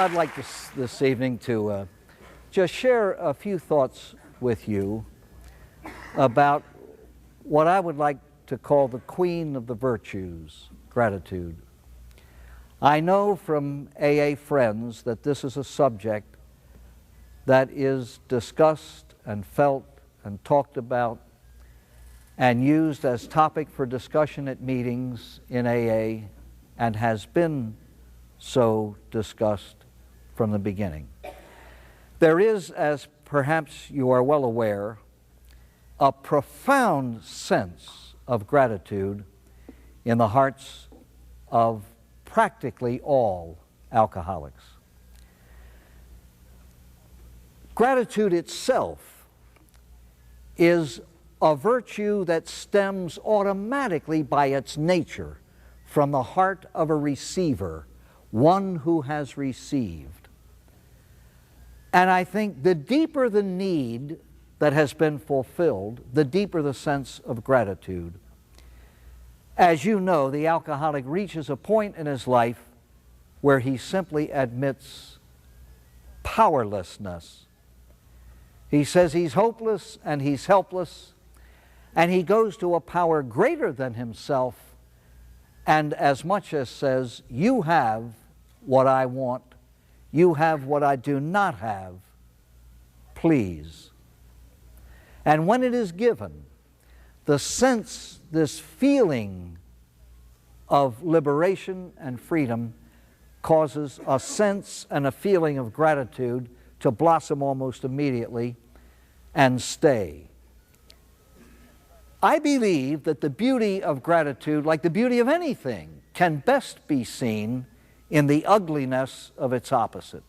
I'd like this evening to just share a few thoughts with you about what I would like to call the queen of the virtues, gratitude. I know from AA friends that this is a subject that is discussed and felt and talked about and used as topic for discussion at meetings in AA, and has been so discussed from the beginning. There is, as perhaps you are well aware, a profound sense of gratitude in the hearts of practically all alcoholics. Gratitude itself is a virtue that stems automatically by its nature from the heart of a receiver, one who has received. And I think the deeper the need that has been fulfilled, the deeper the sense of gratitude. As you know, the alcoholic reaches a point in his life where he simply admits powerlessness. He says he's hopeless and he's helpless, and he goes to a power greater than himself and as much as says, you have what I want, you have what I do not have, please. And when it is given, the sense, this feeling of liberation and freedom causes a sense and a feeling of gratitude to blossom almost immediately and stay. I believe that the beauty of gratitude, like the beauty of anything, can best be seen in the ugliness of its opposite.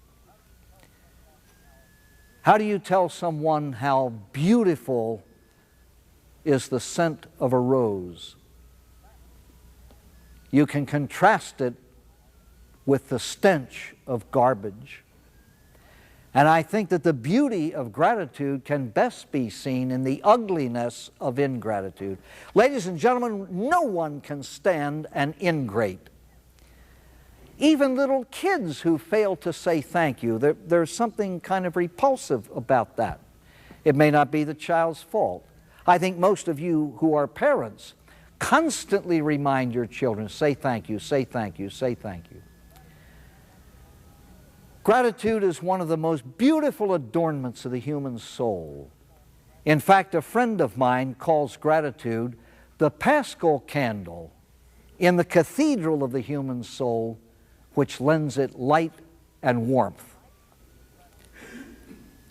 How do you tell someone how beautiful is the scent of a rose? You can contrast it with the stench of garbage. And I think that the beauty of gratitude can best be seen in the ugliness of ingratitude. Ladies and gentlemen, no one can stand an ingrate. Even little kids who fail to say thank you, there's something kind of repulsive about that. It may not be the child's fault. I think most of you who are parents constantly remind your children, say thank you, say thank you, say thank you. Gratitude is one of the most beautiful adornments of the human soul. In fact, a friend of mine calls gratitude the Paschal candle in the cathedral of the human soul, which lends it light and warmth.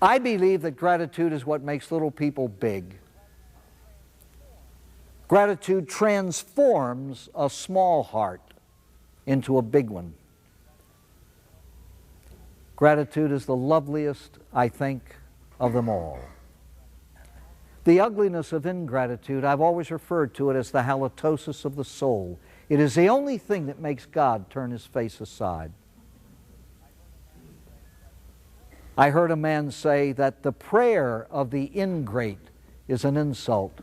I believe that gratitude is what makes little people big. Gratitude transforms a small heart into a big one. Gratitude is the loveliest, I think, of them all. The ugliness of ingratitude, I've always referred to it as the halitosis of the soul. It is the only thing that makes God turn His face aside. I heard a man say that the prayer of the ingrate is an insult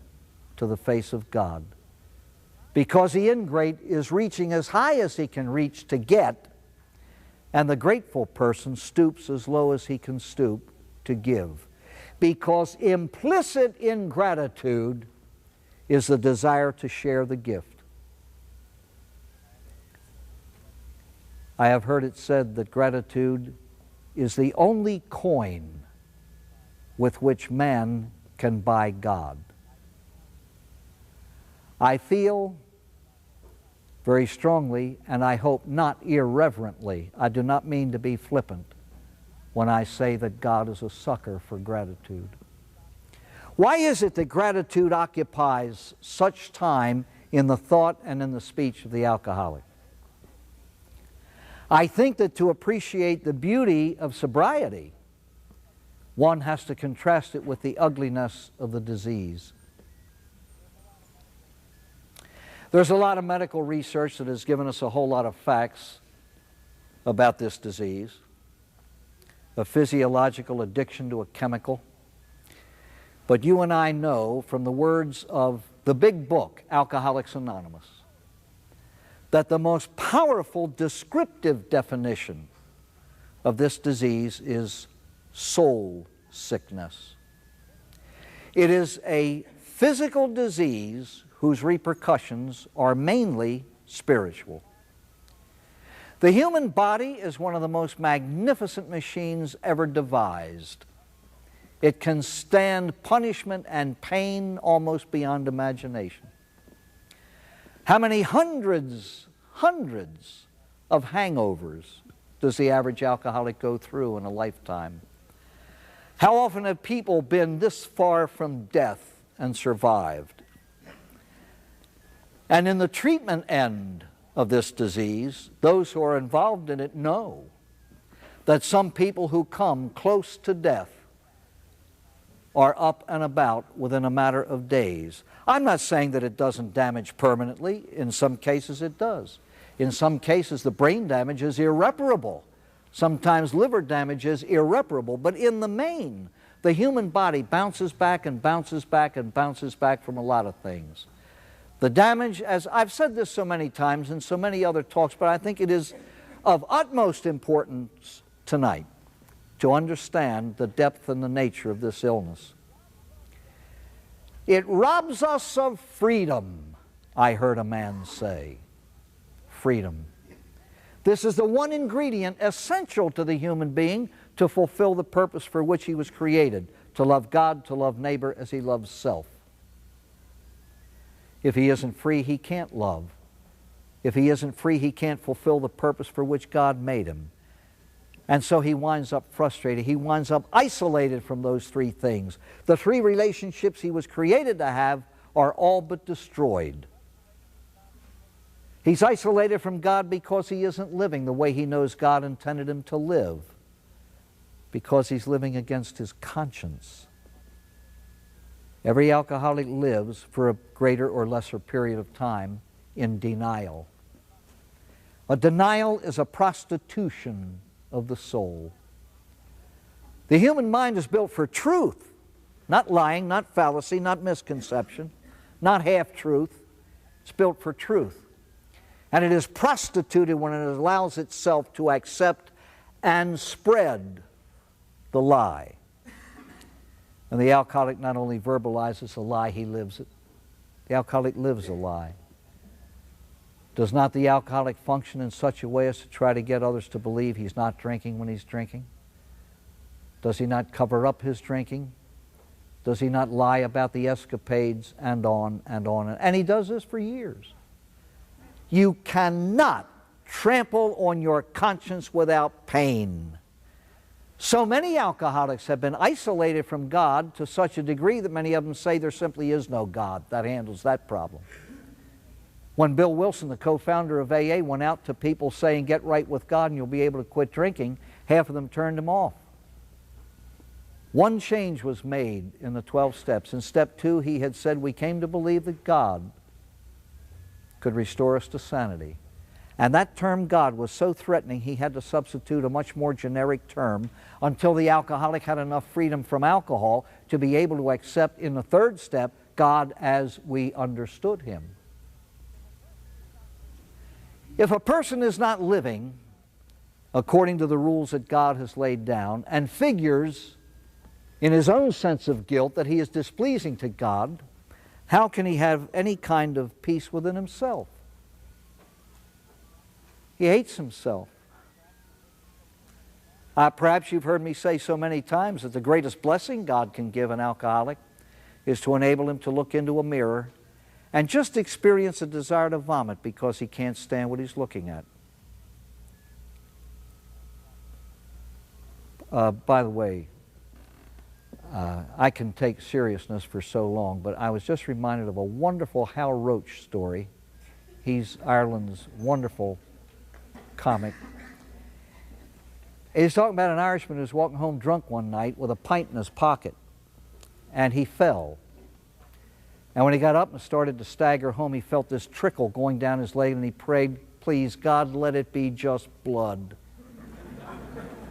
to the face of God, because the ingrate is reaching as high as he can reach to get, and the grateful person stoops as low as he can stoop to give. Because implicit in gratitude is the desire to share the gift. I have heard it said that gratitude is the only coin with which man can buy God. I feel very strongly, and I hope not irreverently, I do not mean to be flippant when I say that God is a sucker for gratitude. Why is it that gratitude occupies such time in the thought and in the speech of the alcoholic? I think that to appreciate the beauty of sobriety, one has to contrast it with the ugliness of the disease. There's a lot of medical research that has given us a whole lot of facts about this disease, a physiological addiction to a chemical. But you and I know from the words of the big book, Alcoholics Anonymous, that the most powerful descriptive definition of this disease is soul sickness. It is a physical disease whose repercussions are mainly spiritual. The human body is one of the most magnificent machines ever devised. It can stand punishment and pain almost beyond imagination. How many hundreds of hangovers does the average alcoholic go through in a lifetime? How often have people been this far from death and survived? And in the treatment end of this disease, those who are involved in it know that some people who come close to death are up and about within a matter of days. I'm not saying that it doesn't damage permanently. In some cases it does. In some cases the brain damage is irreparable. Sometimes liver damage is irreparable. But in the main, the human body bounces back and bounces back and bounces back from a lot of things. The damage, as I've said this so many times in so many other talks, but I think it is of utmost importance tonight to understand the depth and the nature of this illness. It robs us of freedom, I heard a man say. Freedom. This is the one ingredient essential to the human being to fulfill the purpose for which he was created, to love God, to love neighbor as he loves self. If he isn't free, he can't love. If he isn't free, he can't fulfill the purpose for which God made him. And so he winds up frustrated. He winds up isolated from those three things. The three relationships he was created to have are all but destroyed. He's isolated from God because he isn't living the way he knows God intended him to live, because he's living against his conscience. Every alcoholic lives for a greater or lesser period of time in denial. A denial is a prostitution of the soul. The human mind is built for truth, not lying, not fallacy, not misconception, not half-truth. It's built for truth. And it is prostituted when it allows itself to accept and spread the lie. And the alcoholic not only verbalizes a lie, he lives it. The alcoholic lives a lie. Does not the alcoholic function in such a way as to try to get others to believe he's not drinking when he's drinking? Does he not cover up his drinking? Does he not lie about the escapades and on and on? And he does this for years. You cannot trample on your conscience without pain. So many alcoholics have been isolated from God to such a degree that many of them say there simply is no God that handles that problem. When Bill Wilson, the co-founder of AA, went out to people saying, get right with God and you'll be able to quit drinking, half of them turned him off. One change was made in the 12 steps. In step 2, he had said, we came to believe that God could restore us to sanity. And that term God was so threatening he had to substitute a much more generic term until the alcoholic had enough freedom from alcohol to be able to accept in the 3rd step God as we understood him. If a person is not living according to the rules that God has laid down and figures in his own sense of guilt that he is displeasing to God, how can he have any kind of peace within himself? He hates himself. Perhaps you've heard me say so many times that the greatest blessing God can give an alcoholic is to enable him to look into a mirror and just experience a desire to vomit because he can't stand what he's looking at. By the way, I can take seriousness for so long, but I was just reminded of a wonderful Hal Roach story. He's Ireland's wonderful comic. He's talking about an Irishman who was walking home drunk one night with a pint in his pocket, and he fell. And when he got up and started to stagger home, he felt this trickle going down his leg, and he prayed, please, God, let it be just blood.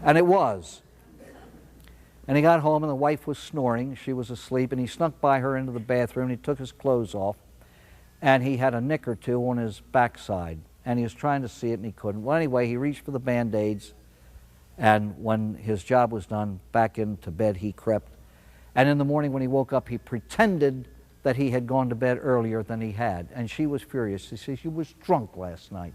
And it was. And he got home, and the wife was snoring. She was asleep, and he snuck by her into the bathroom, and he took his clothes off, and he had a nick or two on his backside, and he was trying to see it, and he couldn't. Well, anyway, he reached for the Band-Aids, And when his job was done, back into bed he crept. And in the morning when he woke up, he pretended that he had gone to bed earlier than he had. And she was furious. She says, "You was drunk last night."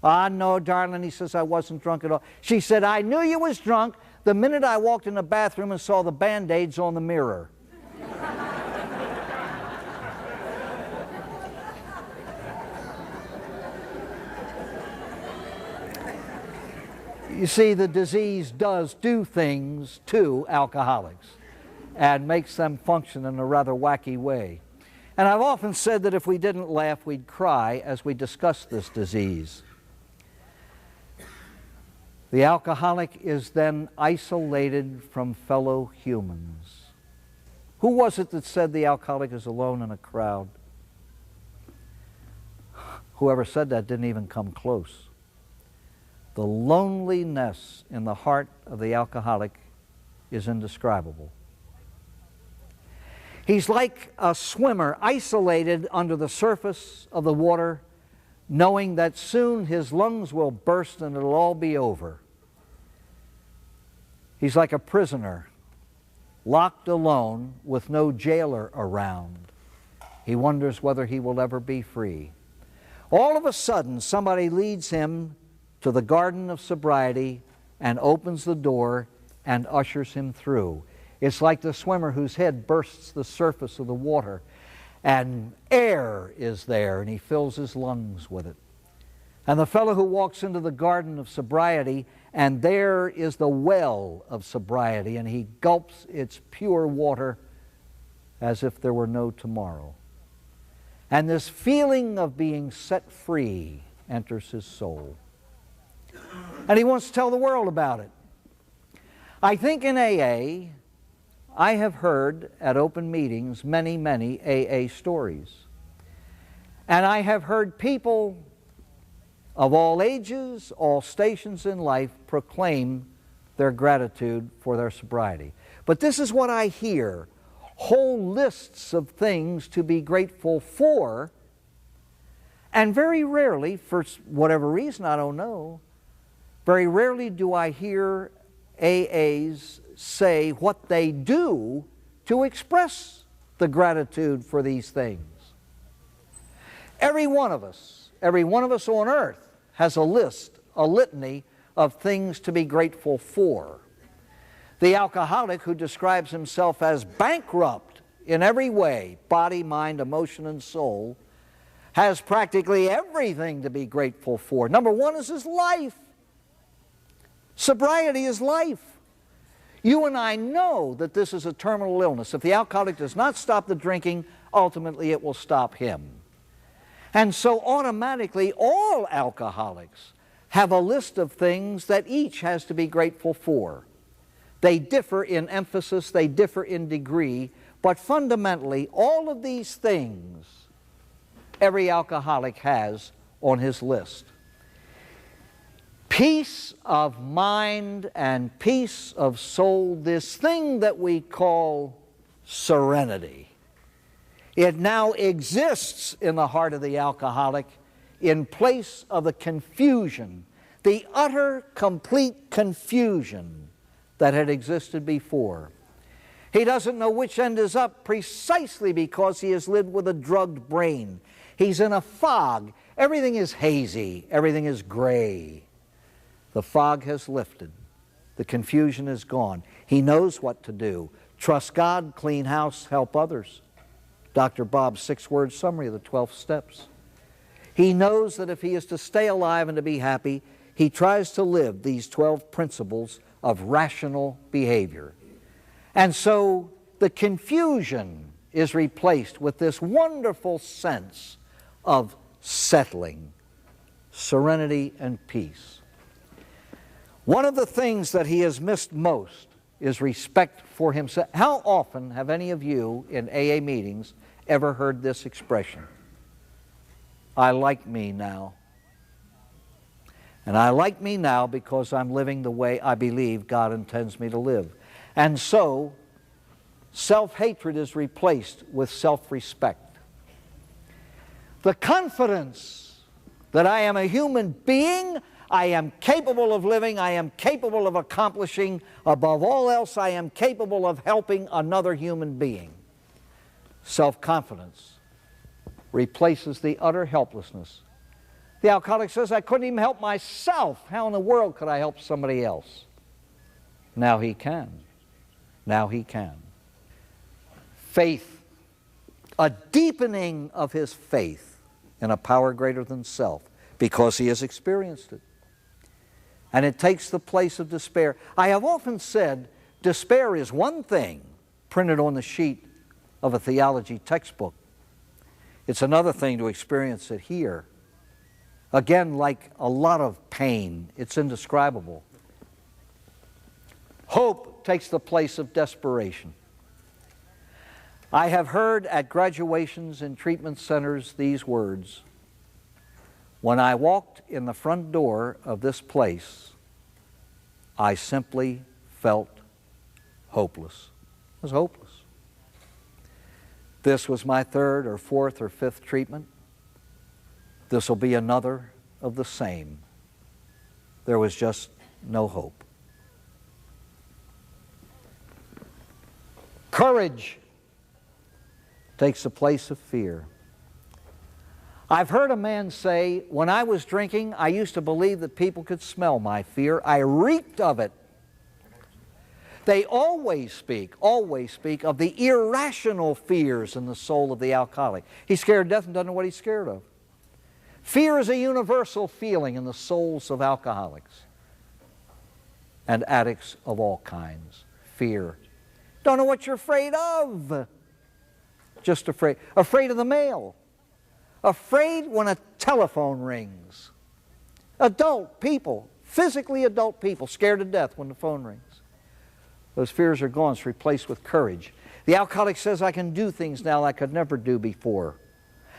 "Ah, no, darling," he says, "I wasn't drunk at all." She said, "I knew you was drunk the minute I walked in the bathroom and saw the Band-Aids on the mirror." You see, the disease does do things to alcoholics and makes them function in a rather wacky way. And I've often said that if we didn't laugh, we'd cry as we discuss this disease. The alcoholic is then isolated from fellow humans. Who was it that said the alcoholic is alone in a crowd? Whoever said that didn't even come close. The loneliness in the heart of the alcoholic is indescribable. He's like a swimmer isolated under the surface of the water, knowing that soon his lungs will burst and it'll all be over. He's like a prisoner, locked alone with no jailer around. He wonders whether he will ever be free. All of a sudden, somebody leads him to the garden of sobriety and opens the door and ushers him through. It's like the swimmer whose head bursts the surface of the water and air is there and he fills his lungs with it. And the fellow who walks into the garden of sobriety and there is the well of sobriety and he gulps its pure water as if there were no tomorrow. And this feeling of being set free enters his soul. And he wants to tell the world about it. I think in AA, I have heard at open meetings many, many AA stories. And I have heard people of all ages, all stations in life proclaim their gratitude for their sobriety. But this is what I hear: whole lists of things to be grateful for, and very rarely, for whatever reason, I don't know, very rarely do I hear AAs say what they do to express the gratitude for these things. Every one of us on earth has a list, a litany of things to be grateful for. The alcoholic who describes himself as bankrupt in every way, body, mind, emotion, and soul, has practically everything to be grateful for. Number one is his life. Sobriety is life. You and I know that this is a terminal illness. If the alcoholic does not stop the drinking, ultimately it will stop him. And so automatically all alcoholics have a list of things that each has to be grateful for. They differ in emphasis, they differ in degree, but fundamentally all of these things every alcoholic has on his list. Peace of mind and peace of soul, this thing that we call serenity. It now exists in the heart of the alcoholic in place of the confusion, the utter, complete confusion that had existed before. He doesn't know which end is up precisely because he has lived with a drugged brain. He's in a fog. Everything is hazy. Everything is gray. The fog has lifted. The confusion is gone. He knows what to do. Trust God, clean house, help others. Dr. Bob's 6-word summary of the 12 steps. He knows that if he is to stay alive and to be happy, he tries to live these 12 principles of rational behavior. And so the confusion is replaced with this wonderful sense of settling, serenity, and peace. One of the things that he has missed most is respect for himself. How often have any of you in AA meetings ever heard this expression? I like me now. And I like me now because I'm living the way I believe God intends me to live. And so, self-hatred is replaced with self-respect. The confidence that I am a human being, I am capable of living. I am capable of accomplishing. Above all else, I am capable of helping another human being. Self-confidence replaces the utter helplessness. The alcoholic says, I couldn't even help myself. How in the world could I help somebody else? Now he can. Now he can. Faith, a deepening of his faith in a power greater than self, because he has experienced it. And it takes the place of despair. I have often said despair is one thing printed on the sheet of a theology textbook. It's another thing to experience it here. Again, like a lot of pain, it's indescribable. Hope takes the place of desperation. I have heard at graduations in treatment centers these words: when I walked in the front door of this place, I simply felt hopeless. I was hopeless. This was my third or fourth or fifth treatment. This will be another of the same. There was just no hope. Courage takes the place of fear. I've heard a man say, when I was drinking, I used to believe that people could smell my fear. I reeked of it. They always speak of the irrational fears in the soul of the alcoholic. He's scared to death and doesn't know what he's scared of. Fear is a universal feeling in the souls of alcoholics and addicts of all kinds. Fear. Don't know what you're afraid of. Just afraid. Afraid of the mail. Afraid when a telephone rings. Adult people, physically adult people, scared to death when the phone rings. Those fears are gone. It's replaced with courage. The alcoholic says, I can do things now I could never do before.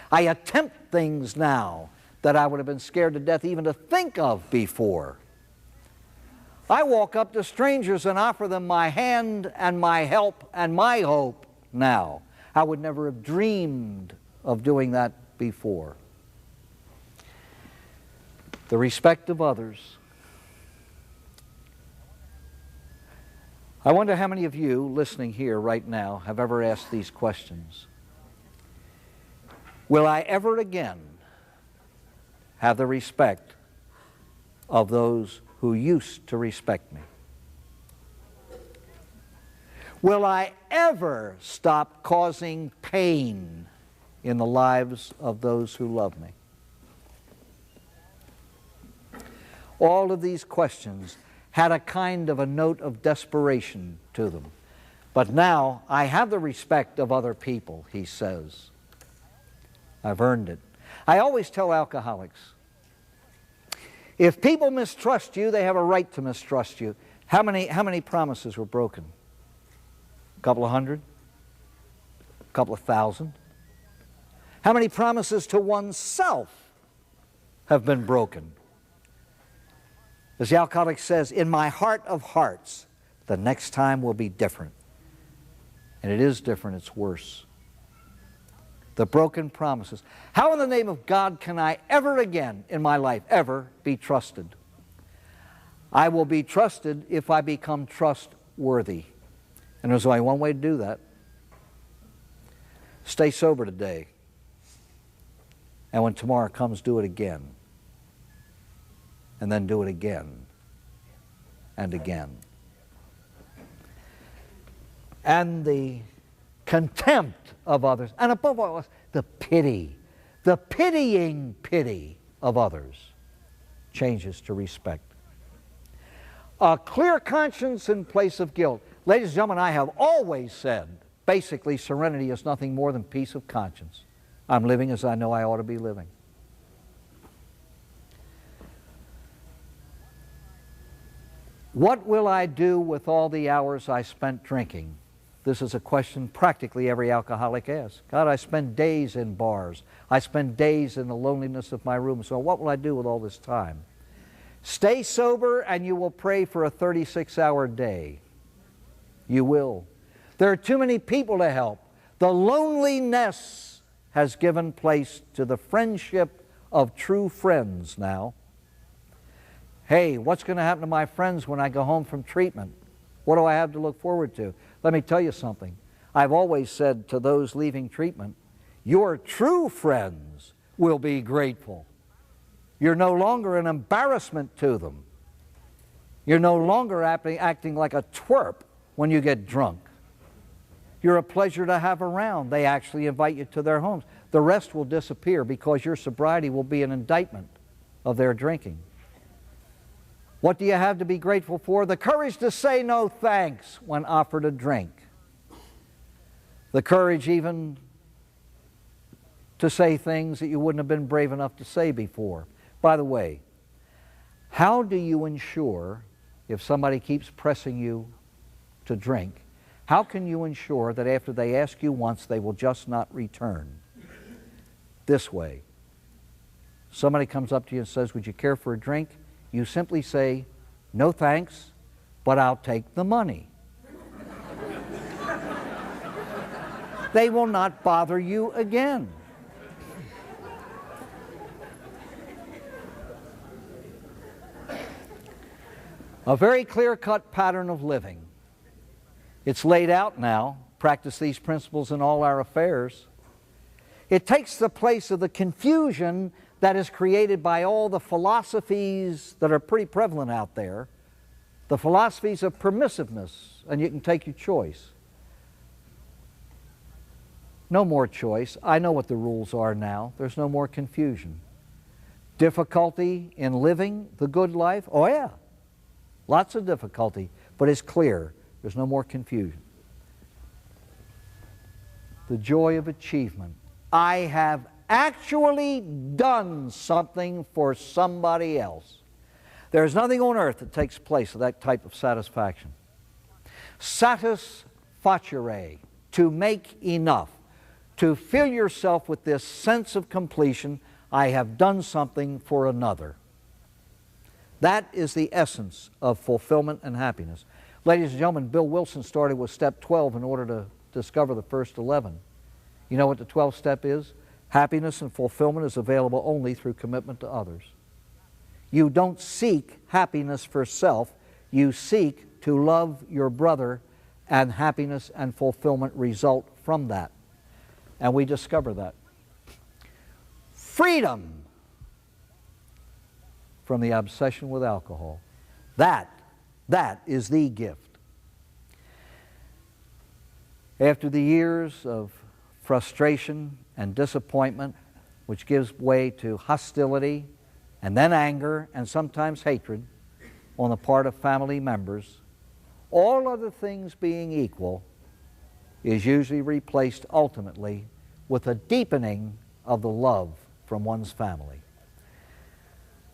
I attempt things now that I would have been scared to death even to think of before. I walk up to strangers and offer them my hand and my help and my hope now. I would never have dreamed of doing that before. The respect of others. I wonder how many of you listening here right now have ever asked these questions. Will I ever again have the respect of those who used to respect me? Will I ever stop causing pain in the lives of those who love me? All of these questions had a kind of a note of desperation to them. But now I have the respect of other people, he says. I've earned it. I always tell alcoholics, if people mistrust you, they have a right to mistrust you. How many promises were broken? A couple of hundred? A couple of thousand? How many promises to oneself have been broken? As the alcoholic says, in my heart of hearts, the next time will be different. And it is different, it's worse. The broken promises. How in the name of God can I ever again in my life, ever be trusted? I will be trusted if I become trustworthy. And there's only one way to do that. Stay sober today. And when tomorrow comes, do it again. And then do it again. And again. And the contempt of others, and above all else, the pitying pity of others changes to respect. A clear conscience in place of guilt. Ladies and gentlemen, I have always said, basically, serenity is nothing more than peace of conscience. I'm living as I know I ought to be living. What will I do with all the hours I spent drinking? This is a question practically every alcoholic asks. God, I spend days in bars. I spend days in the loneliness of my room. So what will I do with all this time? Stay sober and you will pray for a 36-hour day. You will. There are too many people to help. The loneliness has given place to the friendship of true friends now. Hey, what's going to happen to my friends when I go home from treatment? What do I have to look forward to? Let me tell you something. I've always said to those leaving treatment, your true friends will be grateful. You're no longer an embarrassment to them. You're no longer acting like a twerp when you get drunk. You're a pleasure to have around. They actually invite you to their homes. The rest will disappear because your sobriety will be an indictment of their drinking. What do you have to be grateful for? The courage to say no thanks when offered a drink. The courage even to say things that you wouldn't have been brave enough to say before. By the way, how do you ensure, if somebody keeps pressing you to drink, how can you ensure that after they ask you once, they will just not return? This way. Somebody comes up to you and says, would you care for a drink? You simply say, no thanks, but I'll take the money. They will not bother you again. A very clear-cut pattern of living. It's laid out now. Practice these principles in all our affairs. It takes the place of the confusion that is created by all the philosophies that are pretty prevalent out there. The philosophies of permissiveness, and you can take your choice. No more choice. I know what the rules are now. There's no more confusion. Difficulty in living the good life? Oh yeah. Lots of difficulty, but it's clear. There's no more confusion. The joy of achievement. I have actually done something for somebody else. There's nothing on earth that takes place of that type of satisfaction. Satisfacere, to make enough, to fill yourself with this sense of completion, I have done something for another. That is the essence of fulfillment and happiness. Ladies and gentlemen, Bill Wilson started with step 12 in order to discover the first 11. You know what the 12th step is? Happiness and fulfillment is available only through commitment to others. You don't seek happiness for self. You seek to love your brother, and happiness and fulfillment result from that. And we discover that. Freedom from the obsession with alcohol. That is the gift. After the years of frustration and disappointment, which gives way to hostility and then anger and sometimes hatred on the part of family members, all other things being equal, is usually replaced ultimately with a deepening of the love from one's family.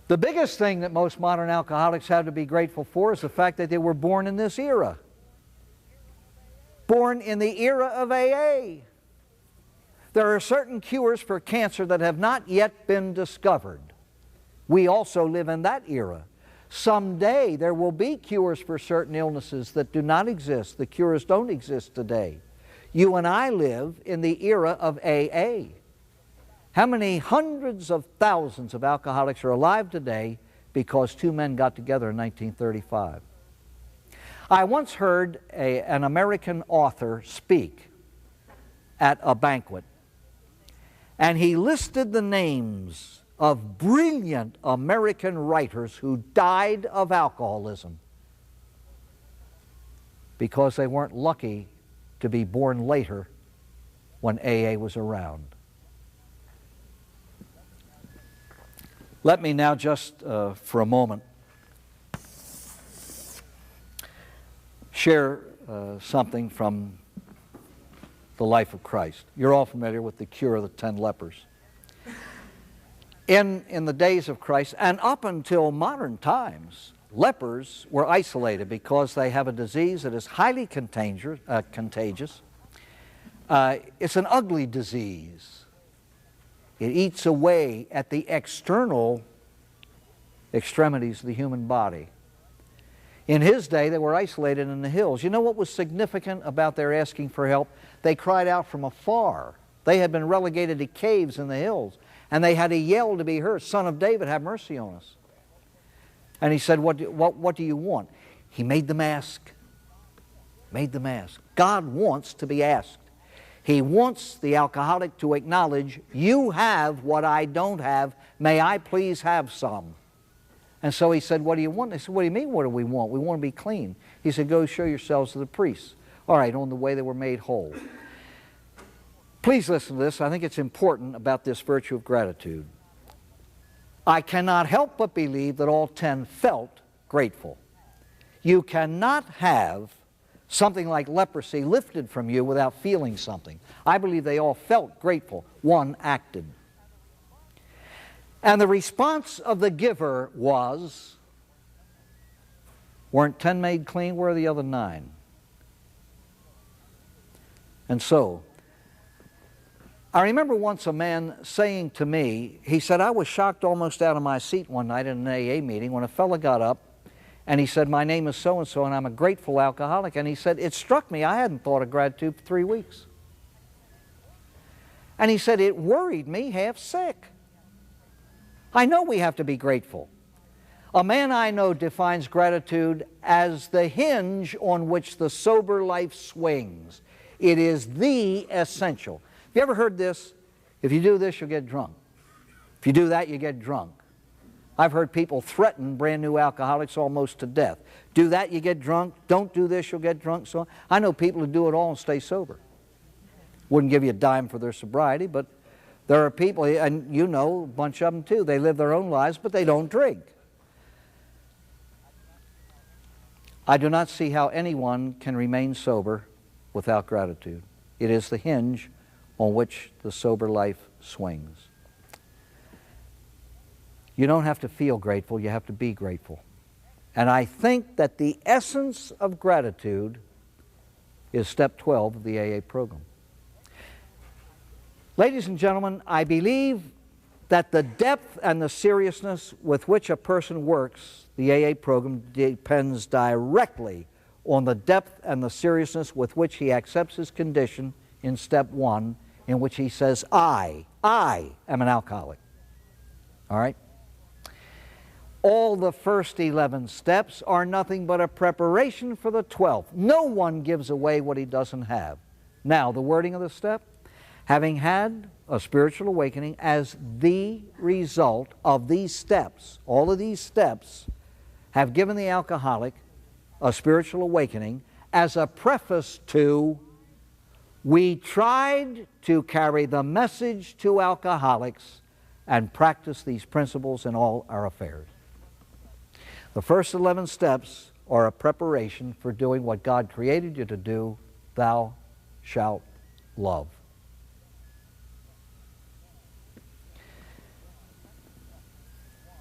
The biggest thing that most modern alcoholics have to be grateful for is the fact that they were born in this era. Born in the era of AA. There are certain cures for cancer that have not yet been discovered. We also live in that era. Someday there will be cures for certain illnesses that do not exist. The cures don't exist today. You and I live in the era of AA. How many hundreds of thousands of alcoholics are alive today because two men got together in 1935? I once heard an American author speak at a banquet, and he listed the names of brilliant American writers who died of alcoholism because they weren't lucky to be born later when AA was around. Let me now just, for a moment, share something from the life of Christ. You're all familiar with the cure of the 10 lepers. In the days of Christ, and up until modern times, lepers were isolated because they have a disease that is highly contagious. It's an ugly disease. It eats away at the external extremities of the human body. In his day, they were isolated in the hills. You know what was significant about their asking for help? They cried out from afar. They had been relegated to caves in the hills, and they had to yell to be heard, "Son of David, have mercy on us." And he said, what do you want? He made the mask. Made the mask. God wants to be asked. He wants the alcoholic to acknowledge, you have what I don't have. May I please have some? And so he said, what do you want? They said, what do you mean, what do we want? We want to be clean. He said, go show yourselves to the priests. All right, on the way they were made whole. Please listen to this. I think it's important about this virtue of gratitude. I cannot help but believe that all 10 felt grateful. You cannot have something like leprosy lifted from you without feeling something. I believe they all felt grateful. One acted. And the response of the giver was, weren't 10 made clean? Where are the other 9? And so, I remember once a man saying to me, he said, I was shocked almost out of my seat one night in an AA meeting when a fellow got up and he said, my name is so-and-so and I'm a grateful alcoholic. And he said, it struck me, I hadn't thought of gratitude for 3 weeks. And he said, it worried me half sick. I know we have to be grateful. A man I know defines gratitude as the hinge on which the sober life swings. It is the essential. Have you ever heard this? If you do this, you'll get drunk. If you do that, you get drunk. I've heard people threaten brand new alcoholics almost to death. Do that, you get drunk. Don't do this, you'll get drunk. So I know people who do it all and stay sober. Wouldn't give you a dime for their sobriety, but there are people, and you know a bunch of them too, they live their own lives, but they don't drink. I do not see how anyone can remain sober without gratitude. It is the hinge on which the sober life swings. You don't have to feel grateful, you have to be grateful. And I think that the essence of gratitude is step 12 of the AA program. Ladies and gentlemen, I believe that the depth and the seriousness with which a person works the AA program depends directly on the depth and the seriousness with which he accepts his condition in step 1, in which he says, I am an alcoholic. All right? All the first 11 steps are nothing but a preparation for the 12th. No one gives away what he doesn't have. Now, the wording of the step, having had a spiritual awakening as the result of these steps, all of these steps have given the alcoholic a spiritual awakening as a preface to, we tried to carry the message to alcoholics and practice these principles in all our affairs. The first 11 steps are a preparation for doing what God created you to do, thou shalt love.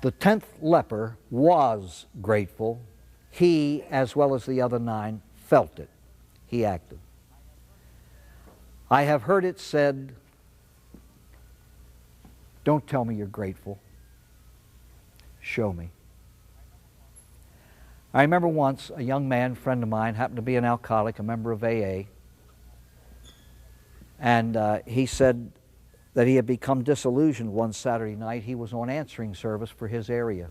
The 10th leper was grateful. He, as well as the other 9, felt it. He acted. I have heard it said, don't tell me you're grateful. Show me. I remember once a young man, friend of mine, happened to be an alcoholic, a member of AA, and he said that he had become disillusioned one Saturday night. He was on answering service for his area.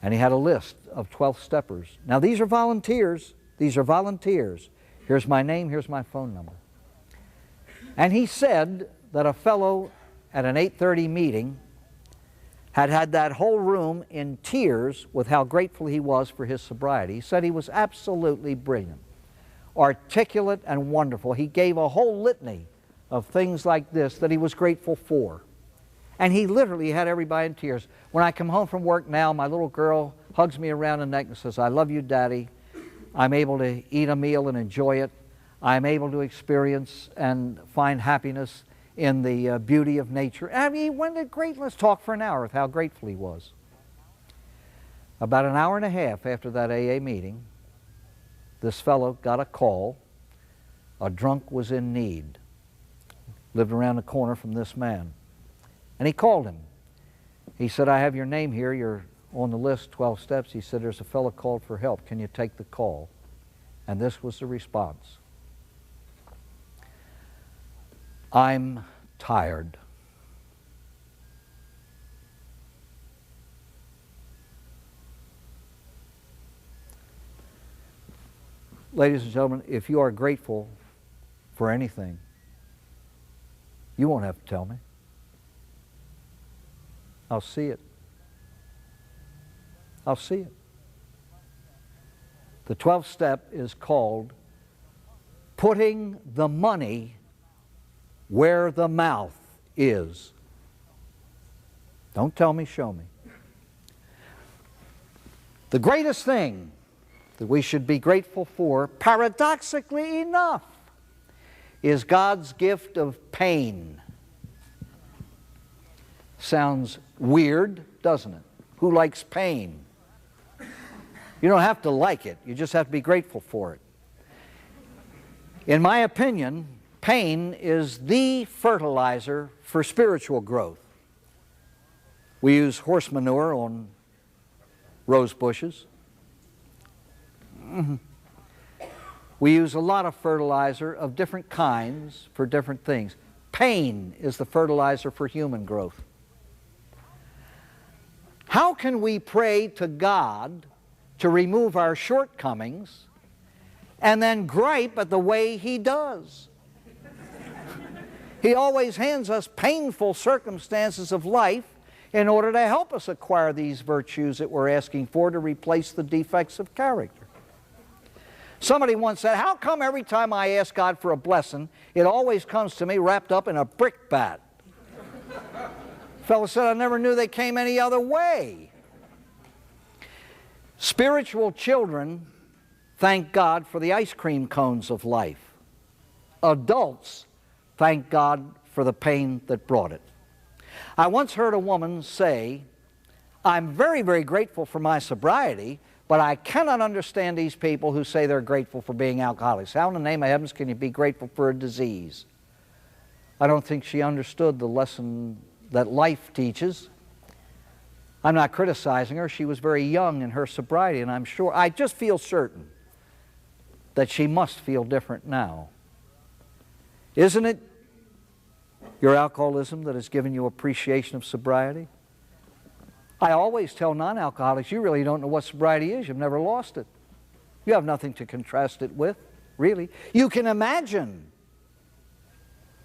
And he had a list of 12 steppers. Now these are volunteers. These are volunteers. Here's my name, here's my phone number. And he said that a fellow at an 8:30 meeting had that whole room in tears with how grateful he was for his sobriety. He said he was absolutely brilliant, articulate and wonderful. He gave a whole litany of things like this that he was grateful for. And he literally had everybody in tears. When I come home from work now, my little girl hugs me around the neck and says, I love you, Daddy. I'm able to eat a meal and enjoy it. I'm able to experience and find happiness in the beauty of nature. I mean, he went great. Let's talk for an hour of how grateful he was. About an hour and a half after that AA meeting, this fellow got a call. A drunk was in need. Lived around the corner from this man. And he called him. He said, I have your name here. You're on the list, 12 steps. He said, there's a fellow called for help. Can you take the call? And this was the response. I'm tired. Ladies and gentlemen, if you are grateful for anything, you won't have to tell me. I'll see it. I'll see it. The 12th step is called putting the money where the mouth is. Don't tell me, show me. The greatest thing that we should be grateful for, paradoxically enough, is God's gift of pain. Sounds weird, doesn't it? Who likes pain? You don't have to like it. You just have to be grateful for it. In my opinion, pain is the fertilizer for spiritual growth. We use horse manure on rose bushes. We use a lot of fertilizer of different kinds for different things. Pain is the fertilizer for human growth. How can we pray to God to remove our shortcomings and then gripe at the way He does? He always hands us painful circumstances of life in order to help us acquire these virtues that we're asking for to replace the defects of character. Somebody once said, how come every time I ask God for a blessing, it always comes to me wrapped up in a brickbat? Fellow said, I never knew they came any other way. Spiritual children thank God for the ice cream cones of life. Adults thank God for the pain that brought it. I once heard a woman say, I'm very, very grateful for my sobriety, but I cannot understand these people who say they're grateful for being alcoholics. How in the name of heavens can you be grateful for a disease? I don't think she understood the lesson that life teaches. I'm not criticizing her. She was very young in her sobriety, and I just feel certain that she must feel different now. Isn't it your alcoholism that has given you appreciation of sobriety? I always tell non-alcoholics, you really don't know what sobriety is. You've never lost it. You have nothing to contrast it with, really. You can imagine,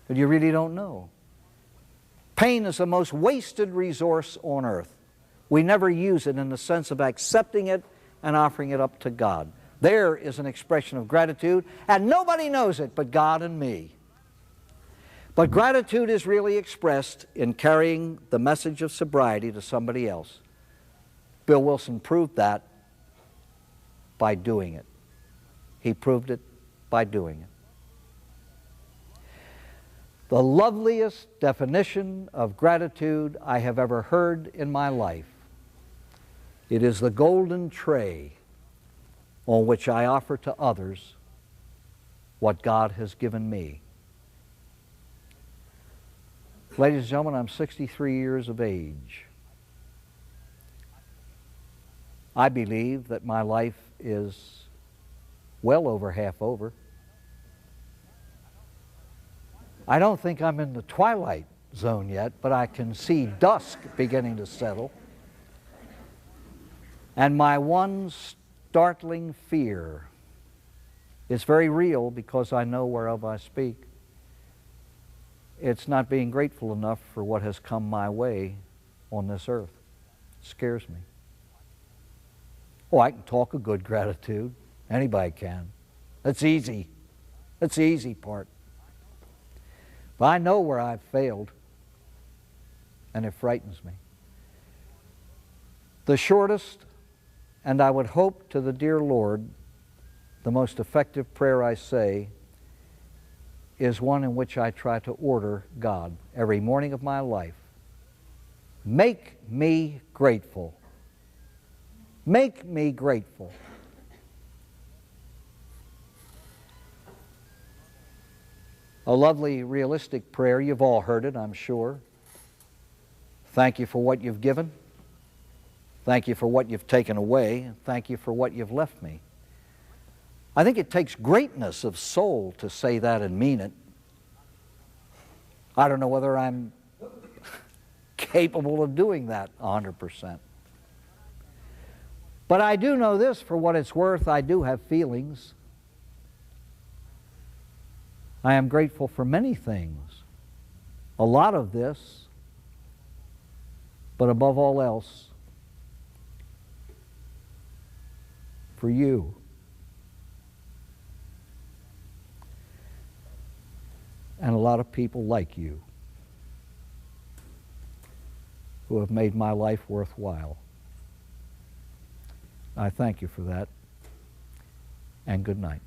but you really don't know. Pain is the most wasted resource on earth. We never use it in the sense of accepting it and offering it up to God. There is an expression of gratitude, and nobody knows it but God and me. But gratitude is really expressed in carrying the message of sobriety to somebody else. Bill Wilson proved that by doing it. He proved it by doing it. The loveliest definition of gratitude I have ever heard in my life. It is the golden tray on which I offer to others what God has given me. Ladies and gentlemen, I'm 63 years of age. I believe that my life is well over half over. I don't think I'm in the twilight zone yet, but I can see dusk beginning to settle. And my one startling fear is very real because I know whereof I speak. It's not being grateful enough for what has come my way on this earth. It scares me. Oh, I can talk a good gratitude. Anybody can. That's easy. That's the easy part. But I know where I've failed, and it frightens me. The shortest, and I would hope to the dear Lord, the most effective prayer I say is one in which I try to order God every morning of my life. Make me grateful. Make me grateful. A lovely, realistic prayer. You've all heard it, I'm sure. Thank you for what you've given. Thank you for what you've taken away. Thank you for what you've left me. I think it takes greatness of soul to say that and mean it. I don't know whether I'm capable of doing that 100%. But I do know this, for what it's worth, I do have feelings. I am grateful for many things, a lot of this, but above all else, for you. And a lot of people like you who have made my life worthwhile. I thank you for that, and good night.